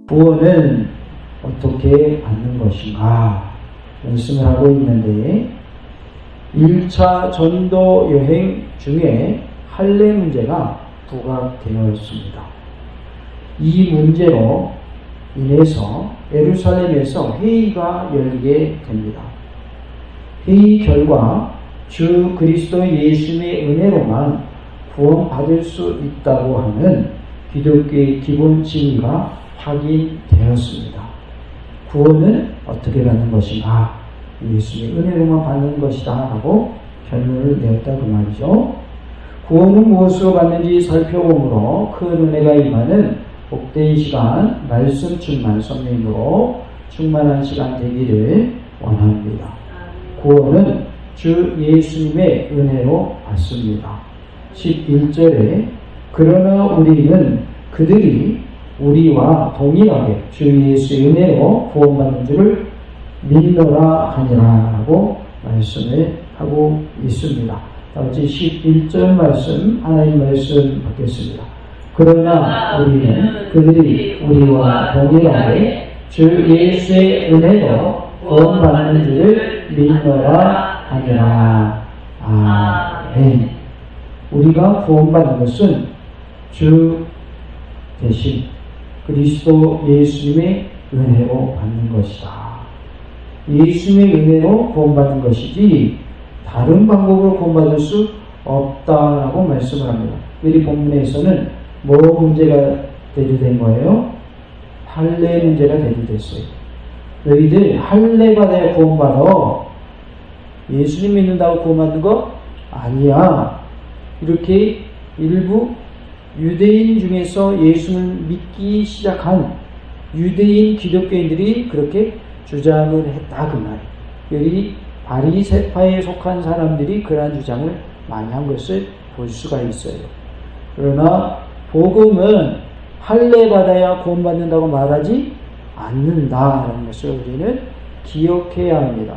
구원은 어떻게 받는 것인가 말씀을 하고 있는데 1차 전도 여행 중에 할례 문제가 부각되었습니다. 이 문제로 인해서 예루살렘에서 회의가 열리게 됩니다. 회의 결과 주 그리스도 예수님의 은혜로만 구원받을 수 있다고 하는 기독교의 기본 진리가 확인되었습니다. 구원은 어떻게 받는 것인가? 예수님의 은혜로만 받는 것이다 라고 결론을 내었다 그 말이죠. 구원은 무엇으로 받는지 살펴보므로 큰 은혜가 임하는 복된 시간, 말씀 충만 성령으로 충만한 시간 되기를 원합니다. 구원은 주 예수님의 은혜로 받습니다. 11절에 그러나 우리는 그들이 우리와 동일하게 주 예수의 은혜로 구원받는 줄을 믿노라 하니라 라고 말씀을 하고 있습니다. 다같이 11절 말씀 하나님 말씀 받겠습니다. 그러나 우리는 그들이 우리와 동일하게 주 예수의 은혜로 구원받는 줄을 믿노라 하니라. 아멘. 우리가 구원받는 것은 주 대신 그리스도 예수님의 은혜로 받는 것이다. 예수님의 은혜로 구원받는 것이지 다른 방법으로 구원받을 수 없다라고 말씀을 합니다. 우리 본문에서는 뭐 문제가 대두된 거예요? 할례 문제가 대두됐어요. 너희들 할례 받아야 구원받아. 예수님 믿는다고 구원받는 거 아니야. 이렇게 일부 유대인 중에서 예수를 믿기 시작한 유대인 기독교인들이 그렇게 주장을 했다 그 말이에요. 여기 바리새파에 속한 사람들이 그러한 주장을 많이 한 것을 볼 수가 있어요. 그러나 복음은 할례 받아야 구원받는다고 말하지 않는다라는 것을 우리는 기억해야 합니다.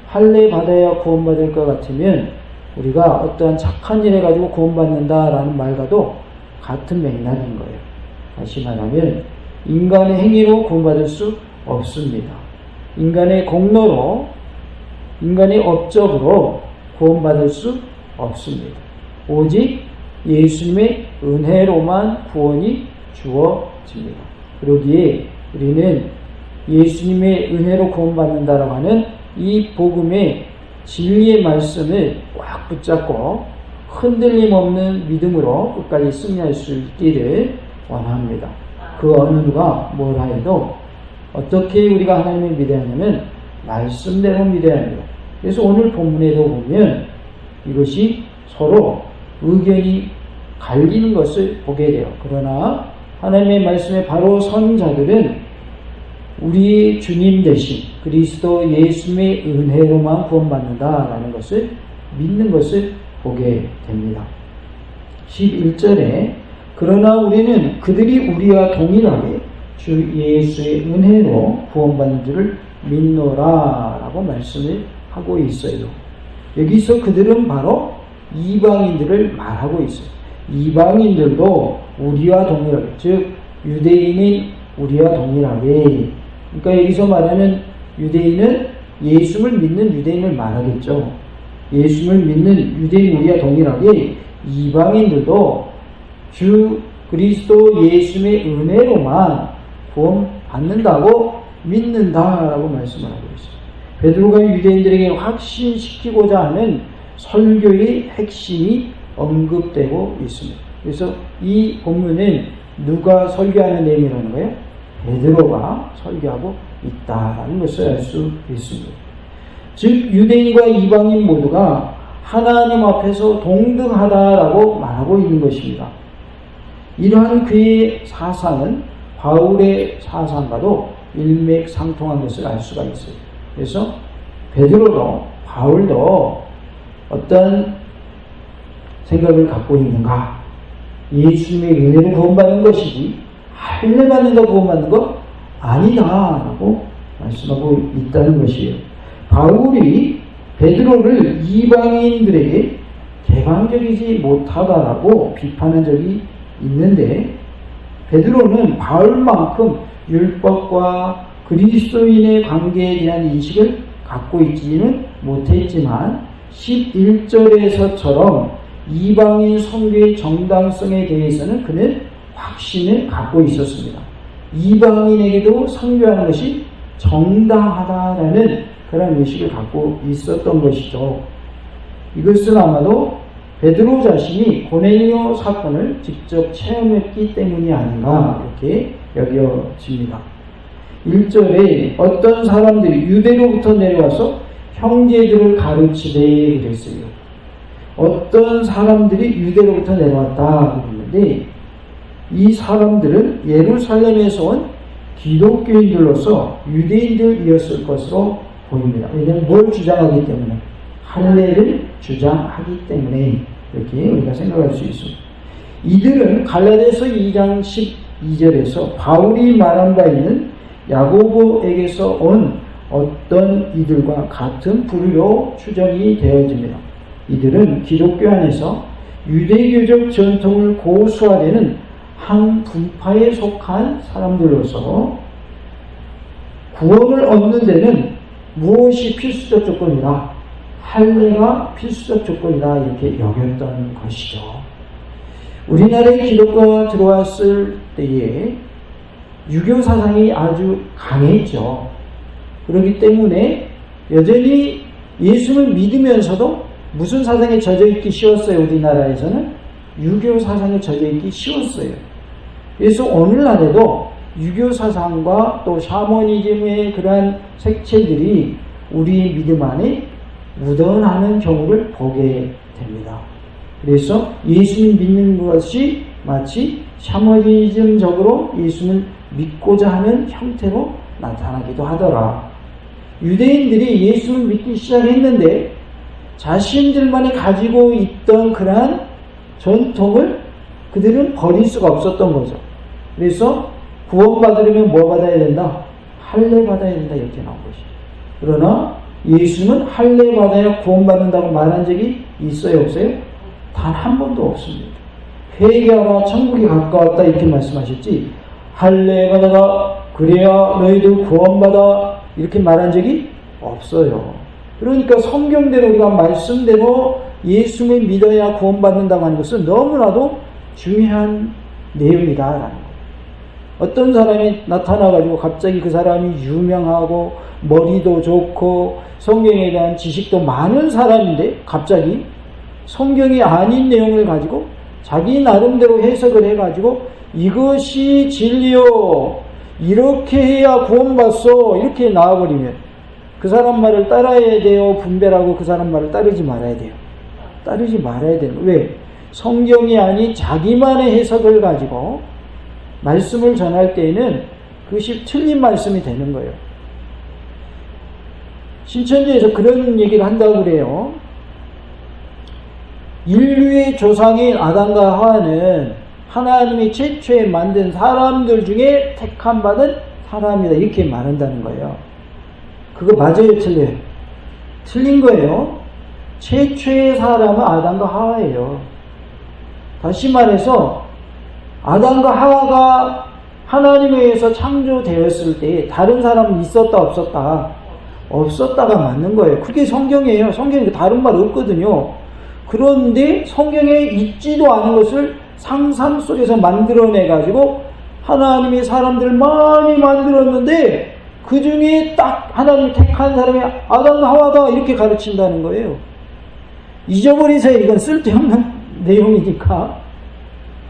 할례 받아야 구원받을 것 같으면 우리가 어떠한 착한 일 해가지고 구원받는다라는 말과도 같은 맥락인 거예요. 다시 말하면 인간의 행위로 구원받을 수 없습니다. 인간의 공로로, 인간의 업적으로 구원받을 수 없습니다. 오직 예수님의 은혜로만 구원이 주어집니다. 그러기에 우리는 예수님의 은혜로 구원받는다라고 하는 이 복음의 진리의 말씀을 꽉 붙잡고 흔들림 없는 믿음으로 끝까지 승리할 수 있기를 원합니다. 그 어느 누가 뭐라 해도 어떻게 우리가 하나님을 믿어야 하냐면 말씀대로 믿어야 합니다. 그래서 오늘 본문에도 보면 이것이 서로 의견이 갈리는 것을 보게 돼요. 그러나 하나님의 말씀에 바로 선 자들은 우리 주님 대신 그리스도 예수님의 은혜로만 구원받는다라는 것을 믿는 것을 보게 됩니다. 11절에 그러나 우리는 그들이 우리와 동일하게 주 예수의 은혜로 구원받는 줄을 믿노라 라고 말씀을 하고 있어요. 여기서 그들은 바로 이방인들을 말하고 있어요. 이방인들도 우리와 동일하게, 즉 유대인인 우리와 동일하게, 그러니까 여기서 말하는 유대인은 예수를 믿는 유대인을 말하겠죠. 예수를 믿는 유대인 우리와 동일하게 이방인들도 주 그리스도 예수의 은혜로만 구원받는다고 믿는다라고 말씀을 하고 있어요. 베드로가 유대인들에게 확신시키고자 하는 설교의 핵심이 언급되고 있습니다. 그래서 이 본문은 누가 설교하는 내용이라는 거예요? 베드로가 설교하고 있다라는 것을 알 수 있습니다. 즉 유대인과 이방인 모두가 하나님 앞에서 동등하다라고 말하고 있는 것입니다. 이러한 그의 사상은 바울의 사상과도 일맥상통한 것을 알 수가 있어요. 그래서 베드로도 바울도 어떤 생각을 갖고 있는가? 예수님의 은혜로 구원받는 것이지 할례 받는다고 구원받는 거 아니다라고 말씀하고 있다는 것이에요. 바울이 베드로를 이방인들에게 개방적이지 못하다라고 비판한 적이 있는데 베드로는 바울만큼 율법과 그리스도인의 관계에 대한 인식을 갖고 있지는 못했지만 11절에서처럼 이방인 선교의 정당성에 대해서는 그는 확신을 갖고 있었습니다. 이방인에게도 선교하는 것이 정당하다라는 그런 의식을 갖고 있었던 것이죠. 이것은 아마도 베드로 자신이 고넬료 사건을 직접 체험했기 때문이 아닌가 이렇게 여겨집니다. 1절에 어떤 사람들이 유대로부터 내려와서 형제들을 가르치되 그랬어요. 어떤 사람들이 유대로부터 내려왔다 그랬는데 이 사람들은 예루살렘에서 온 기독교인들로서 유대인들이었을 것으로 보입니다. 왜냐하면 뭘 주장하기 때문에? 할례를 주장하기 때문에 이렇게 우리가 생각할 수 있습니다. 이들은 갈라디아서 2장 12절에서 바울이 말한 바 있는 야고보에게서 온 어떤 이들과 같은 부류로 추정이 되어집니다. 이들은 기독교 안에서 유대교적 전통을 고수하려는 한 분파에 속한 사람들로서 구원을 얻는 데는 무엇이 필수적 조건이다? 할례가 필수적 조건이다 이렇게 여겼던 것이죠. 우리나라에 기독교가 들어왔을 때에 유교 사상이 아주 강했죠. 그렇기 때문에 여전히 예수를 믿으면서도 무슨 사상에 젖어 있기 쉬웠어요? 우리나라에서는 유교 사상에 젖어 있기 쉬웠어요. 그래서 오늘날에도 유교 사상과 또 샤머니즘의 그러한 색채들이 우리의 믿음 안에 묻어나는 경우를 보게 됩니다. 그래서 예수님 믿는 것이 마치 샤머니즘적으로 예수를 믿고자 하는 형태로 나타나기도 하더라. 유대인들이 예수를 믿기 시작했는데 자신들만이 가지고 있던 그러한 전통을 그들은 버릴 수가 없었던 거죠. 그래서 구원받으려면 뭐 받아야 된다? 할례 받아야 된다 이렇게 나온 것이죠. 그러나 예수는 할례 받아야 구원받는다고 말한 적이 있어요? 없어요? 단 한 번도 없습니다. 회개하라 천국이 가까웠다 이렇게 말씀하셨지 할례 받아라 그래야 너희들 구원받아 이렇게 말한 적이 없어요. 그러니까 성경대로 우리가 말씀대로 예수를 믿어야 구원받는다고 하는 것은 너무나도 중요한 내용이다라는 거예요. 어떤 사람이 나타나가지고 갑자기 그 사람이 유명하고 머리도 좋고 성경에 대한 지식도 많은 사람인데 갑자기 성경이 아닌 내용을 가지고 자기 나름대로 해석을 해가지고 이것이 진리요 이렇게 해야 구원받소 이렇게 나와버리면 그 사람 말을 따라야 돼요? 분별하고 그 사람 말을 따르지 말아야 돼요? 따르지 말아야 돼요. 왜? 성경이 아닌 자기만의 해석을 가지고 말씀을 전할 때에는 그것이 틀린 말씀이 되는 거예요. 신천지에서 그런 얘기를 한다고 그래요. 인류의 조상인 아담과 하와는 하나님이 최초에 만든 사람들 중에 택함 받은 사람이다 이렇게 말한다는 거예요. 그거 맞아요? 틀려요? 틀린 거예요. 최초의 사람은 아담과 하와예요. 다시 말해서 아담과 하와가 하나님에 의해서 창조되었을 때 다른 사람은 있었다 없었다? 없었다가 맞는 거예요. 그게 성경이에요. 성경에 다른 말 없거든요. 그런데 성경에 있지도 않은 것을 상상 속에서 만들어내가지고 하나님이 사람들을 많이 만들었는데 그 중에 딱 하나님 택한 사람이 아담과 하와다 이렇게 가르친다는 거예요. 잊어버리세요. 이건 쓸데없는 내용이니까.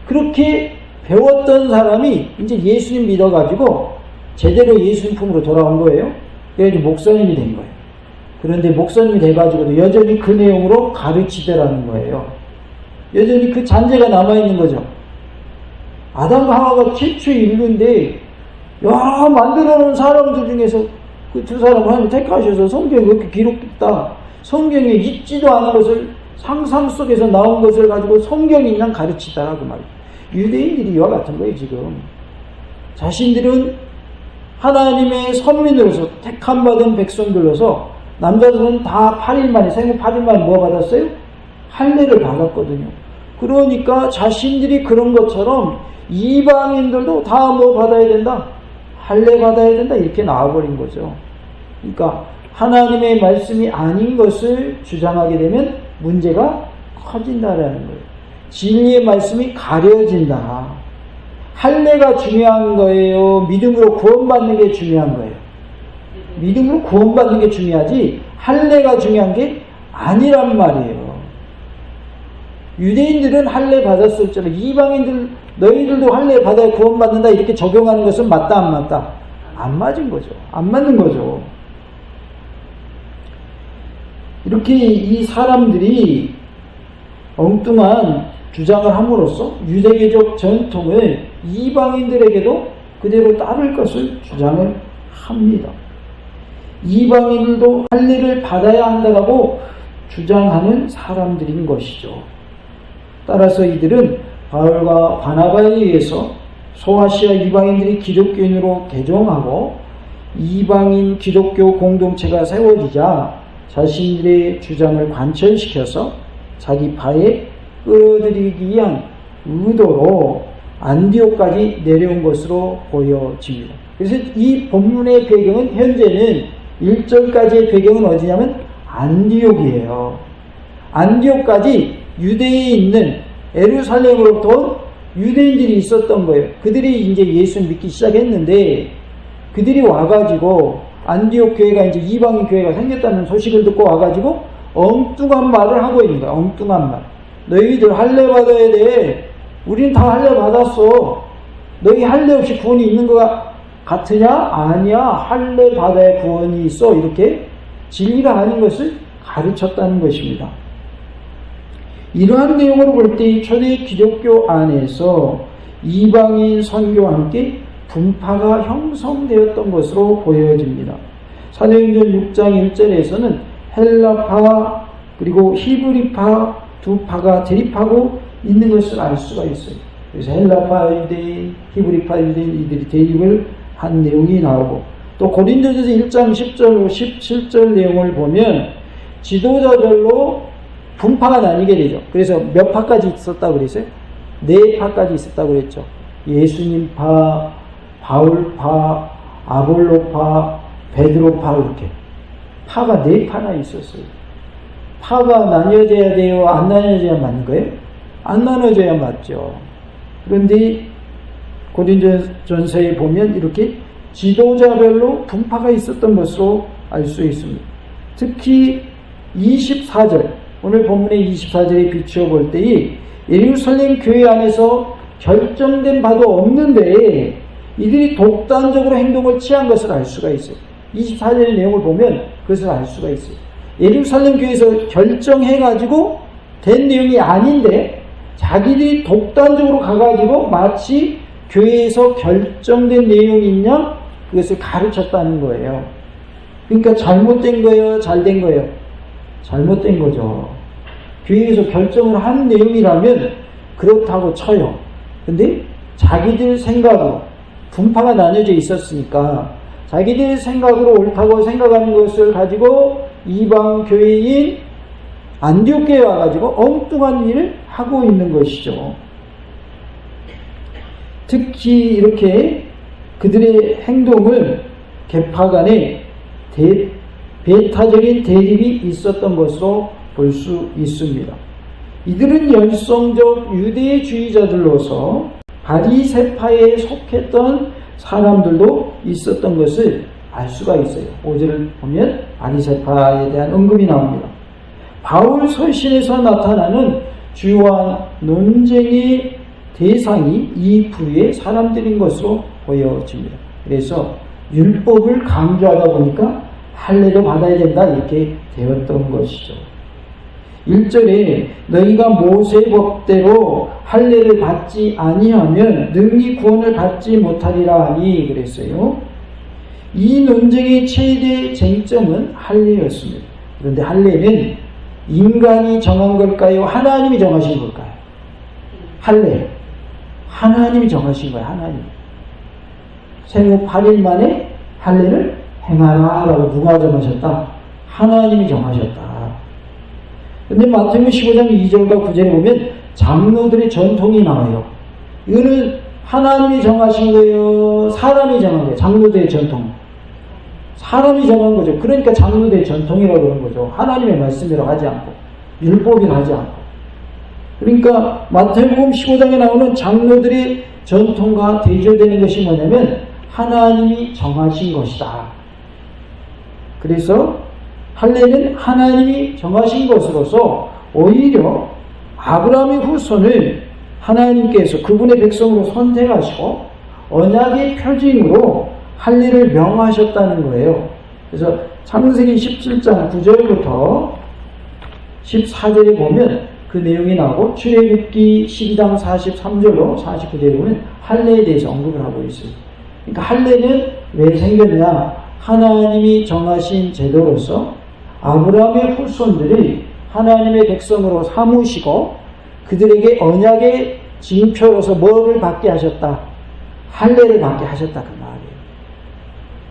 그렇게 배웠던 사람이 이제 예수님 믿어가지고 제대로 예수님 품으로 돌아온 거예요. 그래서 목사님이 된 거예요. 그런데 목사님이 돼가지고도 여전히 그 내용으로 가르치더라는 거예요. 여전히 그 잔재가 남아있는 거죠. 아담과 하와가 최초의 인류인데 여러 만들어놓은 사람들 중에서 그 두 사람을 하나님 택하셔서 성경에 그렇게 기록했다. 성경에 있지도 않은 것을 상상 속에서 나온 것을 가지고 성경이 그냥 가르치다라고 말이에요. 유대인들이 이와 같은 거예요. 지금 자신들은 하나님의 선민으로서 택함받은 백성들로서 남자들은 다 8일 만에 생후 8일 만에 뭐 받았어요? 할례를 받았거든요. 그러니까 자신들이 그런 것처럼 이방인들도 다 뭐 받아야 된다? 할례 받아야 된다? 이렇게 나와버린 거죠. 그러니까 하나님의 말씀이 아닌 것을 주장하게 되면 문제가 커진다라는 거예요. 진리의 말씀이 가려진다. 할례가 중요한 거예요? 믿음으로 구원받는 게 중요한 거예요? 믿음으로 구원받는 게 중요하지 할례가 중요한 게 아니란 말이에요. 유대인들은 할례 받았었잖아요. 이방인들 너희들도 할례 받아야 구원받는다 이렇게 적용하는 것은 맞다 안 맞다? 안 맞은 거죠. 안 맞는 거죠. 이렇게 이 사람들이 엉뚱한 주장을 함으로써 유대교적 전통을 이방인들에게도 그대로 따를 것을 주장을 합니다. 이방인들도 할례를 받아야 한다고 주장하는 사람들인 것이죠. 따라서 이들은 바울과 바나바에 의해서 소아시아 이방인들이 기독교인으로 개종하고 이방인 기독교 공동체가 세워지자 자신들의 주장을 관철시켜서 자기 파에 끌어들이기 위한 의도로 안디옥까지 내려온 것으로 보여집니다. 그래서 이 본문의 배경은 현재는 1절까지의 배경은 어디냐면 안디옥이에요. 안디옥까지 유대에 있는 예루살렘으로부터 유대인들이 있었던 거예요. 그들이 이제 예수 믿기 시작했는데 그들이 와가지고 안디옥 교회가 이제 이방인 교회가 생겼다는 소식을 듣고 와가지고 엉뚱한 말을 하고 있는 거야. 엉뚱한 말. 너희들 할례 받아야 돼. 우린 다 할례 받았어. 너희 할례 없이 구원이 있는 거 같으냐? 아니야. 할례 받아야 구원이 있어. 이렇게 진리가 아닌 것을 가르쳤다는 것입니다. 이러한 내용으로 볼 때 초대 기독교 안에서 이방인 선교와 함께 분파가 형성되었던 것으로 보여집니다. 사도행전 6장 1절에서는 헬라파 그리고 히브리파 두 파가 대립하고 있는 것을 알 수가 있어요. 그래서 헬라파 유대인, 히브리파 유대인 이들이 대립을 한 내용이 나오고 또 고린도전서 1장 10절, 17절 내용을 보면 지도자별로 분파가 나뉘게 되죠. 그래서 몇 파까지 있었다고 그랬어요? 4파까지 있었다고 그랬죠. 예수님파, 바울파, 아볼로파, 베드로파 이렇게 파가 4파나 있었어요. 파가 나뉘어져야 돼요? 안 나뉘어져야 맞는 거예요? 안 나눠져야 맞죠. 그런데 고린도전서에 보면 이렇게 지도자별로 분파가 있었던 것으로 알 수 있습니다. 특히 24절 오늘 본문의 24절에 비추어 볼 때에 예루살렘 교회 안에서 결정된 바도 없는데 이들이 독단적으로 행동을 취한 것을 알 수가 있어요. 24절의 내용을 보면 그것을 알 수가 있어요. 예루살렘 교회에서 결정해가지고 된 내용이 아닌데 자기들이 독단적으로 가가지고 마치 교회에서 결정된 내용이냐 그것을 가르쳤다는 거예요. 그러니까 잘못된 거예요? 잘된 거예요? 잘못된 거죠. 교회에서 결정을 한 내용이라면 그렇다고 쳐요. 근데 자기들 생각으로 분파가 나뉘어져 있었으니까 자기들 생각으로 옳다고 생각하는 것을 가지고 이방 교회인 안디옥 교회에 와가지고 엉뚱한 일을 하고 있는 것이죠. 특히 이렇게 그들의 행동을 계파 간에 배타적인 대립이 있었던 것으로 볼 수 있습니다. 이들은 열성적 유대주의자들로서 바리새파에 속했던 사람들도 있었던 것을 알 수가 있어요. 5절을 보면 바리새파에 대한 언급이 나옵니다. 바울 서신에서 나타나는 주요한 논쟁의 대상이 이 부류의 사람들인 것으로 보여집니다. 그래서 율법을 강조하다 보니까 할례도 받아야 된다 이렇게 되었던 것이죠. 1절에 너희가 모세의 법대로 할례를 받지 아니하면 능히 구원을 받지 못하리라 하니 그랬어요. 이 논쟁의 최대 쟁점은 할례였습니다. 그런데 할례는 인간이 정한 걸까요? 하나님이 정하신 걸까요? 할례 하나님이 정하신 거예요. 하나님. 생후 8일 만에 할례를 행하라 라고 누가 정하셨다? 하나님이 정하셨다. 근데 마태복음 15장 2절과 9절에 보면 장로들의 전통이 나와요. 이거는 하나님이 정하신 거예요? 사람이 정한 거예요? 장로들의 전통. 사람이 정한 거죠. 그러니까 장로들의 전통이라고 그러는 거죠. 하나님의 말씀이라고 하지 않고 율법이라고 하지 않고. 그러니까 마태복음 15장에 나오는 장로들의 전통과 대조되는 것이 뭐냐면 하나님이 정하신 것이다. 그래서 할례는 하나님이 정하신 것으로서 오히려 아브라함의 후손을 하나님께서 그분의 백성으로 선택하시고 언약의 표징으로 할례를 명하셨다는 거예요. 그래서 창세기 17장 9절부터 14절에 보면 그 내용이 나오고 출애굽기 12장 43절로 49절에 보면 할례에 대해서 언급을 하고 있어요. 그러니까 할례는 왜 생겼냐? 하나님이 정하신 제도로서 아브라함의 후손들이 하나님의 백성으로 삼으시고 그들에게 언약의 징표로서 뭐를 받게 하셨다? 할례를 받게 하셨다 그 말이에요.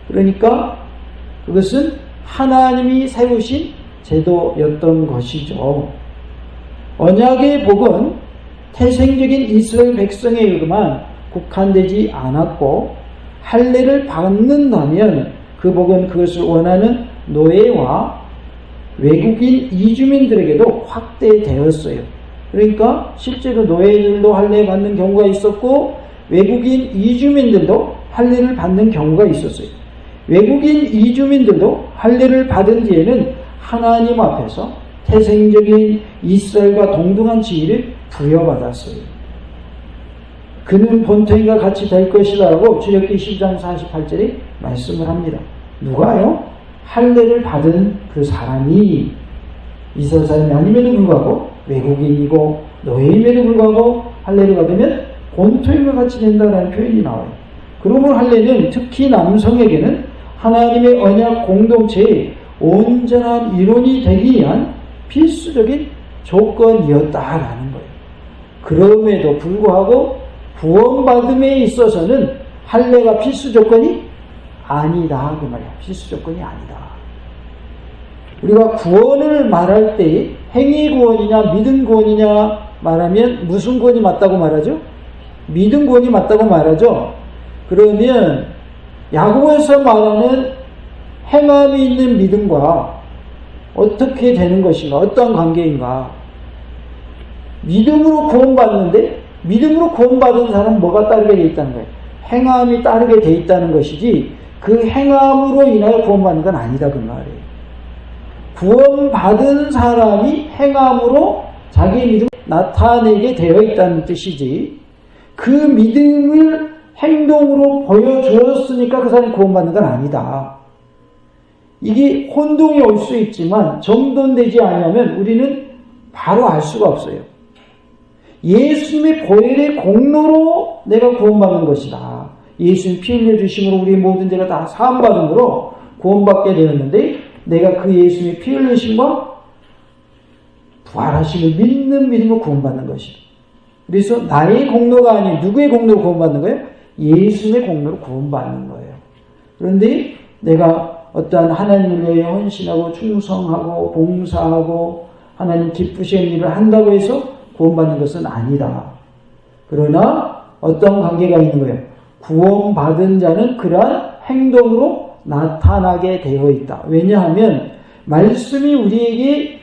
그러니까 그것은 하나님이 세우신 제도였던 것이죠. 언약의 복은 태생적인 이스라엘 백성에게만 국한되지 않았고 할례를 받는다면 그 복은 그것을 원하는 노예와 외국인 이주민들에게도 확대되었어요. 그러니까 실제로 노예들도 할례 받는 경우가 있었고 외국인 이주민들도 할례를 받는 경우가 있었어요. 외국인 이주민들도 할례를 받은 뒤에는 하나님 앞에서 태생적인 이스라엘과 동등한 지위를 부여받았어요. 그는 본토인과 같이 될 것이라고 출애굽기 10장 48절에 말씀을 합니다. 누가요? 할례를 받은 그 사람이 이스라엘 사람이 아님에도 불구하고 외국인이고 노예임에도 불구하고 할례를 받으면 본토인과 같이 된다는 표현이 나와요. 그러므로 할례는 특히 남성에게는 하나님의 언약 공동체의 온전한 일원이 되기 위한 필수적인 조건이었다라는 거예요. 그럼에도 불구하고 구원받음에 있어서는 할례가 필수 조건이 아니다 그 말이야. 필수 조건이 아니다. 우리가 구원을 말할 때 행위 구원이냐 믿음 구원이냐 말하면 무슨 구원이 맞다고 말하죠? 믿음 구원이 맞다고 말하죠. 그러면 야고보에서 말하는 행함이 있는 믿음과 어떻게 되는 것인가? 어떠한 관계인가? 믿음으로 구원받는데 믿음으로 구원받은 사람은 뭐가 따르게 되어 있다는 거예요? 행함이 따르게 되어 있다는 것이지 그 행함으로 인하여 구원받는 건 아니다 그 말이에요. 구원받은 사람이 행함으로 자기의 믿음을 나타내게 되어 있다는 뜻이지 그 믿음을 행동으로 보여주었으니까 그 사람이 구원받는 건 아니다. 이게 혼동이 올 수 있지만 정돈되지 않으면 우리는 바로 알 수가 없어요. 예수님의 보혈의 공로로 내가 구원받는 것이다. 예수님 피 흘려주심으로 우리 모든 죄가 다 사함받음으로 구원받게 되었는데 내가 그 예수님의 피 흘리심과 부활하심을 믿는 믿음으로 구원받는 것이다. 그래서 나의 공로가 아닌 누구의 공로로 구원받는 거예요? 예수님의 공로로 구원받는 거예요. 그런데 내가 어떠한 하나님을 위해 헌신하고 충성하고 봉사하고 하나님 기쁘시는 일을 한다고 해서 구원받는 것은 아니다. 그러나 어떤 관계가 있는 거예요? 구원받은 자는 그러한 행동으로 나타나게 되어 있다. 왜냐하면 말씀이 우리에게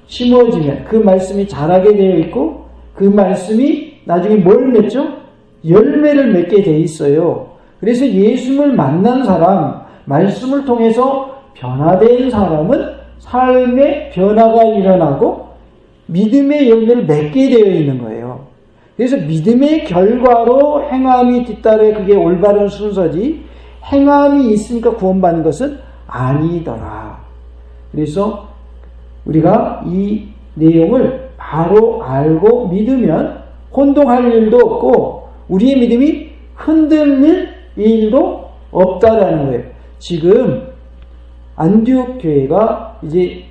심어지면 그 말씀이 자라게 되어 있고 그 말씀이 나중에 뭘 맺죠? 열매를 맺게 되어 있어요. 그래서 예수님을 만난 사람, 말씀을 통해서 변화된 사람은 삶의 변화가 일어나고 믿음의 열매를 맺게 되어 있는 거예요. 그래서 믿음의 결과로 행함이 뒤따라 그게 올바른 순서지 행함이 있으니까 구원받는 것은 아니더라. 그래서 우리가 이 내용을 바로 알고 믿으면 혼동할 일도 없고 우리의 믿음이 흔들릴 일도 없다라는 거예요. 지금 안디옥 교회가 이제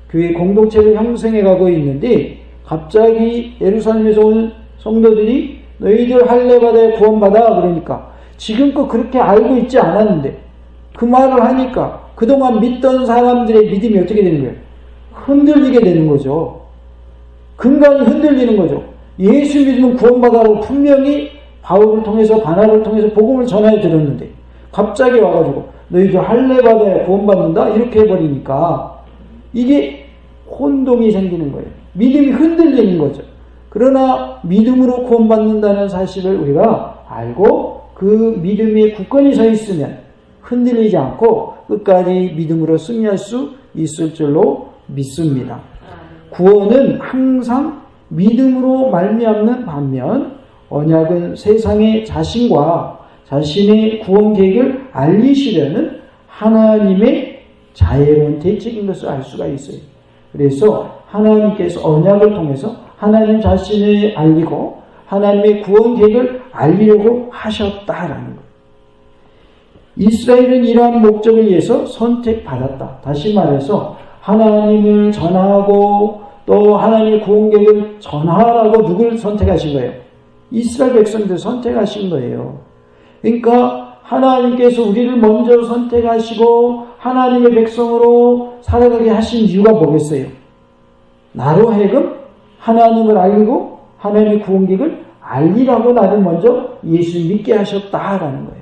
교회 공동체를 형성해 가고 있는데 갑자기 예루살렘에서 온 성도들이 너희들 할례 받아야 구원받아 그러니까 지금껏 그렇게 알고 있지 않았는데 그 말을 하니까 그동안 믿던 사람들의 믿음이 어떻게 되는 거예요? 흔들리게 되는 거죠. 근간이 흔들리는 거죠. 예수 믿으면 구원받아라고 분명히 바울을 통해서 바나바를 통해서 복음을 전하여 들었는데 갑자기 와가지고 너희도 할례 받아야 구원받는다 이렇게 해버리니까 이게 혼동이 생기는 거예요. 믿음이 흔들리는 거죠. 그러나 믿음으로 구원받는다는 사실을 우리가 알고 그 믿음에 굳건히 서 있으면 흔들리지 않고 끝까지 믿음으로 승리할 수 있을 줄로 믿습니다. 구원은 항상 믿음으로 말미암는 반면 언약은 세상의 자신과 자신의 구원 계획을 알리시려는 하나님의 자애로운 대책인 것을 알 수가 있어요. 그래서 하나님께서 언약을 통해서 하나님 자신을 알리고 하나님의 구원 계획을 알리려고 하셨다라는 거예요. 이스라엘은 이러한 목적을 위해서 선택받았다. 다시 말해서 하나님을 전하고 또 하나님의 구원 계획을 전하라고 누구를 선택하신 거예요? 이스라엘 백성들 선택하신 거예요. 그러니까 하나님께서 우리를 먼저 선택하시고 하나님의 백성으로 살아가게 하신 이유가 뭐겠어요? 나로 하여금 하나님을 알리고 하나님의 구원 계획을 알리라고 나를 먼저 예수 믿게 하셨다라는 거예요.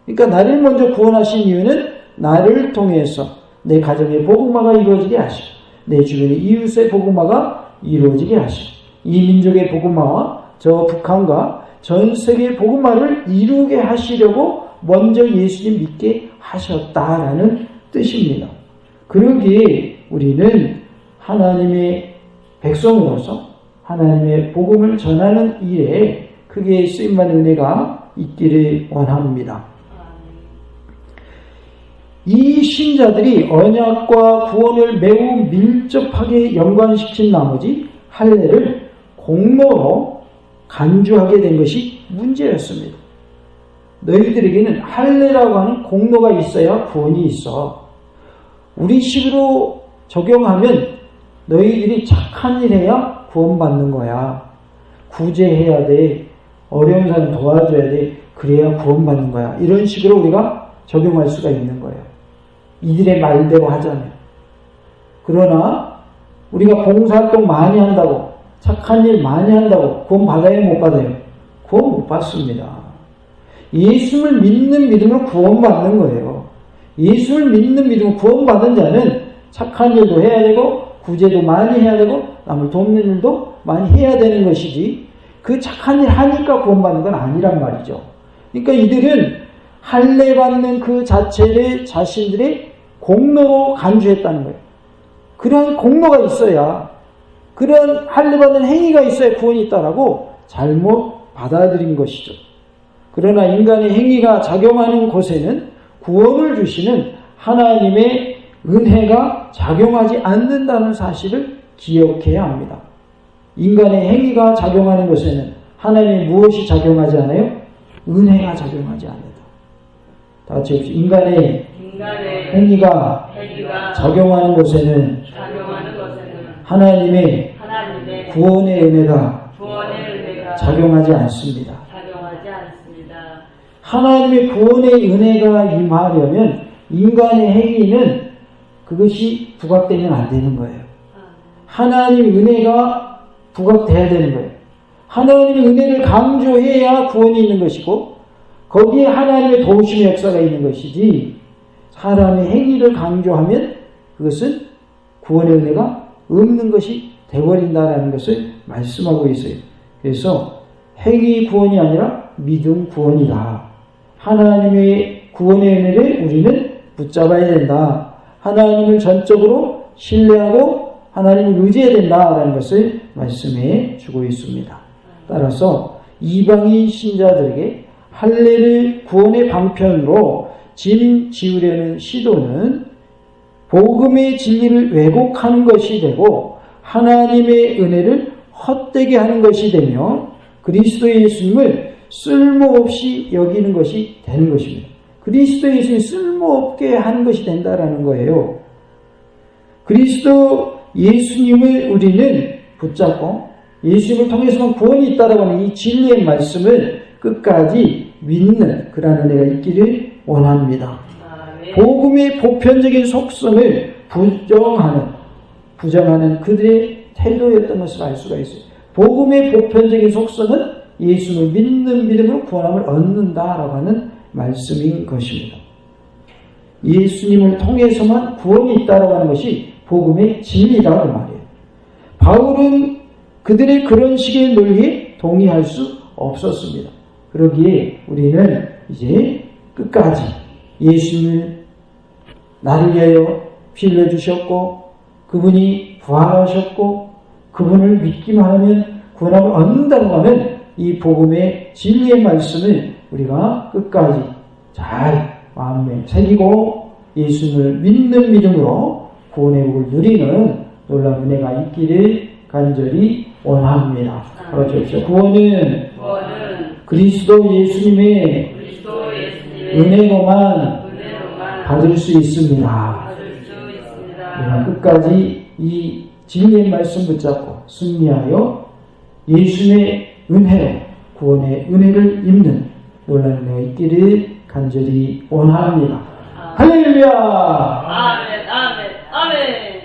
그러니까 나를 먼저 구원하신 이유는 나를 통해서 내 가정의 복음화가 이루어지게 하시고 내 주변의 이웃의 복음화가 이루어지게 하시고 이 민족의 복음화와 저 북한과 전 세계의 복음화를 이루게 하시려고 먼저 예수님 믿게 하셨다라는 뜻입니다. 그러기에 우리는 하나님의 백성으로서 하나님의 복음을 전하는 일에 크게 쓰임받는 은혜가 있기를 원합니다. 이 신자들이 언약과 구원을 매우 밀접하게 연관시킨 나머지 할례를 공로로 간주하게 된 것이 문제였습니다. 너희들에게는 할례라고 하는 공로가 있어야 구원이 있어. 우리 식으로 적용하면 너희들이 착한 일 해야 구원받는 거야. 구제해야 돼. 어려운 사람 도와줘야 돼. 그래야 구원받는 거야. 이런 식으로 우리가 적용할 수가 있는 거예요. 이들의 말대로 하자면. 그러나 우리가 봉사활동 많이 한다고 착한 일 많이 한다고 구원 받아요? 못 받아요? 구원 못 받습니다. 예수를 믿는 믿음으로 구원받는 거예요. 예수를 믿는 믿음으로 구원받은 자는 착한 일도 해야 되고 구제도 많이 해야 되고 남을 돕는 일도 많이 해야 되는 것이지 그 착한 일 하니까 구원받는 건 아니란 말이죠. 그러니까 이들은 할례 받는 그 자체를 자신들의 공로로 간주했다는 거예요. 그런 공로가 있어야 그런 할례 받는 행위가 있어야 구원이 있다라고 잘못 받아들인 것이죠. 그러나 인간의 행위가 작용하는 곳에는 구원을 주시는 하나님의 은혜가 작용하지 않는다는 사실을 기억해야 합니다. 인간의 행위가 작용하는 곳에는 하나님의 무엇이 작용하지 않아요? 은혜가 작용하지 않는다. 다 같이 해보시죠. 인간의 행위가 작용하는 곳에는 하나님의 구원의 은혜가 작용하지 않습니다. 하나님의 구원의 은혜가 임하려면 인간의 행위는 그것이 부각되면 안 되는 거예요. 하나님의 은혜가 부각돼야 되는 거예요. 하나님의 은혜를 강조해야 구원이 있는 것이고 거기에 하나님의 도우심의 역사가 있는 것이지 사람의 행위를 강조하면 그것은 구원의 은혜가 없는 것이 되어버린다는 것을 말씀하고 있어요. 그래서 행위 구원이 아니라 믿음 구원이다. 하나님의 구원의 은혜를 우리는 붙잡아야 된다. 하나님을 전적으로 신뢰하고 하나님을 의지해야 된다라는 것을 말씀해 주고 있습니다. 따라서 이방인 신자들에게 할례를 구원의 방편으로 짐지으려는 시도는 복음의 진리를 왜곡하는 것이 되고 하나님의 은혜를 헛되게 하는 것이 되며 그리스도 예수님을 쓸모없이 여기는 것이 되는 것입니다. 그리스도 예수님을 쓸모없게 하는 것이 된다라는 거예요. 그리스도 예수님을 우리는 붙잡고 예수님을 통해서만 구원이 있다라고 하는 이 진리의 말씀을 끝까지 믿는 그런 은혜가 있기를 원합니다. 복음의 보편적인 속성을 부정하는 그들의 태도였던 것을 알 수가 있어요. 복음의 보편적인 속성은 예수를 믿는 믿음으로 구원함을 얻는다라고 하는 말씀인 것입니다. 예수님을 통해서만 구원이 있다라고 하는 것이 복음의 진리라는 말이에요. 바울은 그들의 그런 식의 논리에 동의할 수 없었습니다. 그러기에 우리는 이제 끝까지 예수님을 나를 위하여 피 흘려주셨고 그분이 부활하셨고 그분을 믿기만 하면 구원함을 얻는다고 하는 이 복음의 진리의 말씀을 우리가 끝까지 잘 마음에 새기고 예수님을 믿는 믿음으로 구원의 복을 누리는 놀라운 은혜가 있기를 간절히 원합니다. 그렇죠. 구원은 그리스도 예수님의 은혜로만 받을 수 있습니다. 우리가 끝까지 이 진리의 말씀 붙잡고 승리하여 예수님의 은혜로 구원의 은혜를 입는 놀라운 은혜가 있기를 간절히 원합니다. 할렐루야! 아멘, 아멘, 아멘.